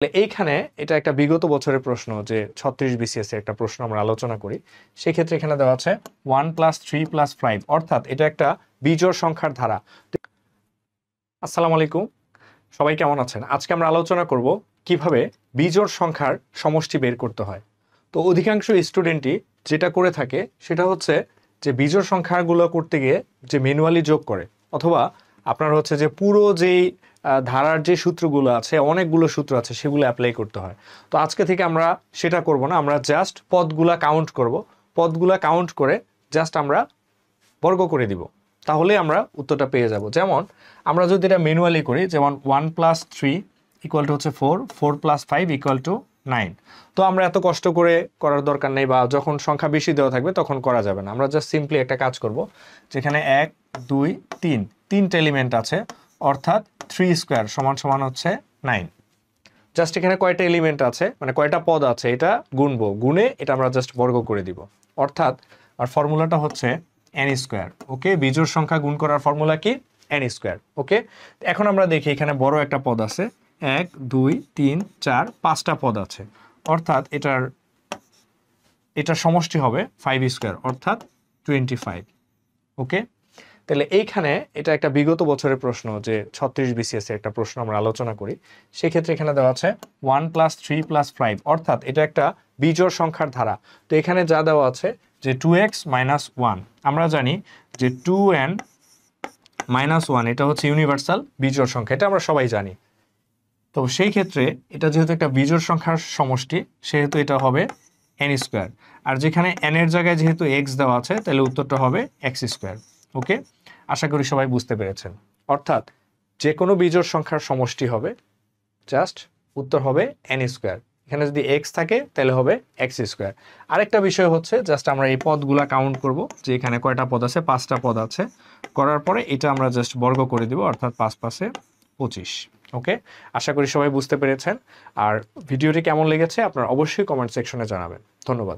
এইখানে এটা একটা বিগত বছরের প্রশ্ন যে 36 বিসিএস এর একটা প্রশ্ন আমরা আলোচনা করি। সেক্ষেত্রে এখানে দেওয়া আছে 1 + 3 + 5, অর্থাৎ এটা একটা বিজোড় সংখ্যার ধারা। আসসালামু আলাইকুম, সবাই কেমন আছেন? আজকে আমরা আলোচনা করব কিভাবে বিজোড় সংখ্যার সমষ্টি বের করতে হয়। তো অধিকাংশ স্টুডেন্টই যেটা করে থাকে সেটা হচ্ছে যে বিজোড় সংখ্যাগুলো করতে গিয়ে যে ম্যানুয়ালি যোগ করে, অথবা আপনার হচ্ছে যে পুরো যেই ধারার যে সূত্রগুলো আছে, অনেকগুলো সূত্র আছে, সেগুলো অ্যাপ্লাই করতে হয়। তো আজকে থেকে আমরা সেটা করব না, আমরা জাস্ট পদগুলা কাউন্ট করব। পদগুলা কাউন্ট করে জাস্ট আমরা বর্গ করে দিব, তাহলে আমরা উত্তরটা পেয়ে যাব। যেমন আমরা যদি এটা ম্যানুয়ালি করি, যেমন 1 + 3 = হচ্ছে 4, 4 + 5 = 9। তো আমরা এত কষ্ট করে করার দরকার নেই, বা যখন সংখ্যা বেশি দেওয়া থাকবে তখন করা যাবে না। আমরা জাস্ট সিম্পলি একটা কাজ করব, যেখানে 1 2 3 তিনটা এলিমেন্ট আছে, অর্থাৎ 3² = হচ্ছে 9। জাস্ট এখানে কয়টা এলিমেন্ট আছে, মানে কয়টা পদ আছে, এটা গুনবো, গুনে এটা আমরা জাস্ট বর্গ করে দিব। অর্থাৎ আর ফর্মুলাটা হচ্ছে n²। ওকে, বিজোড় সংখ্যা গুণ করার ফর্মুলা কি? n²। ওকে, এখন আমরা দেখি এখানে বড় একটা পদ আছে, 1 2 3 4 5টা পদ আছে, অর্থাৎ এটার সমষ্টি হবে 5², অর্থাৎ 25। ওকে, তাহলে এইখানে এটা একটা বিগত বছরের প্রশ্ন যে 36 বিসিএস এর একটা প্রশ্ন আমরা আলোচনা করি। সেক্ষেত্রে এখানে দেওয়া আছে 1 + 3 + 5, অর্থাৎ এটা একটা বিজোড় সংখ্যার ধারা। তো এখানে যা দেওয়া আছে যে 2x - 1, আমরা জানি যে 2n - 1 এটা হচ্ছে ইউনিভার্সাল বিজোড় সংখ্যা, এটা আমরা সবাই জানি। তো সেই ক্ষেত্রে এটা যেহেতু একটা বিজোড় সংখ্যার সমষ্টি, সেহেতু এটা হবে n²। আর যেখানে n এর জায়গায় যেহেতু x দেওয়া আছে, তাহলে উত্তরটা হবে x²। ওকে, আশা করি সবাই বুঝতে পেরেছেন। অর্থাৎ যে কোনো বিজোড় সংখ্যার সমষ্টি হবে, জাস্ট উত্তর হবে n²। এখানে যদি x থাকে তাহলে হবে x²। আরেকটা বিষয় হচ্ছে, জাস্ট আমরা এই পদগুলা কাউন্ট করব, যে এখানে কয়টা পদ আছে, 5টা পদ আছে। করার পরে এটা আমরা জাস্ট বর্গ করে দিব, অর্থাৎ 5 × 5 = 25। ওকে, আশা করি সবাই বুঝতে পেরেছেন। আর ভিডিওটি কেমন লেগেছে আপনারা অবশ্যই কমেন্ট সেকশনে জানাবেন। ধন্যবাদ।